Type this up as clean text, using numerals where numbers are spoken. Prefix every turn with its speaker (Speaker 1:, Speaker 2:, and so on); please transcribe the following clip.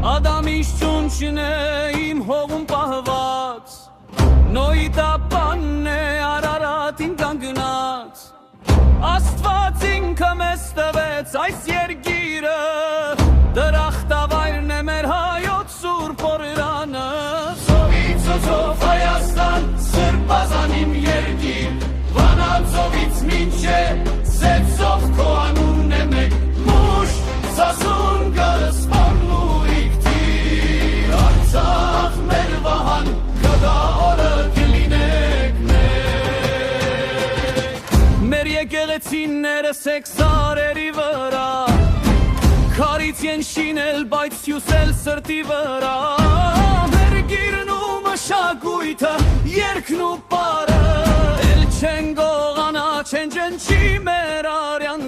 Speaker 1: Ադամից ճունչն է իմ հողում պահված, Նոյի տապանն է Արարատին կանգնած, Աստված ինքը մեզ տվեց այս երկիրը, Դրախտավայրն է մեր հայոց սուրբ օրրանը, Ծովից ծով Հայաստան, Սրբազան իմ երկիր, Վանաձորից մինչև Սեցով քո անունն է մեկ, Մուշտ, Սասուն, Կրսպան ու Իգթիր, Արցախ մեր վահան, կդա օրը կլինեք մեկ։ Մեր եկեղեցիները սեք սարերի վրա, Քարից են շինել, բայց հյուսել սրտի վրա, Մեր գիրն ու մշակույթը, երգն ու պարը, Էլ չեն գողանա, չեն ջնջի մեր արյան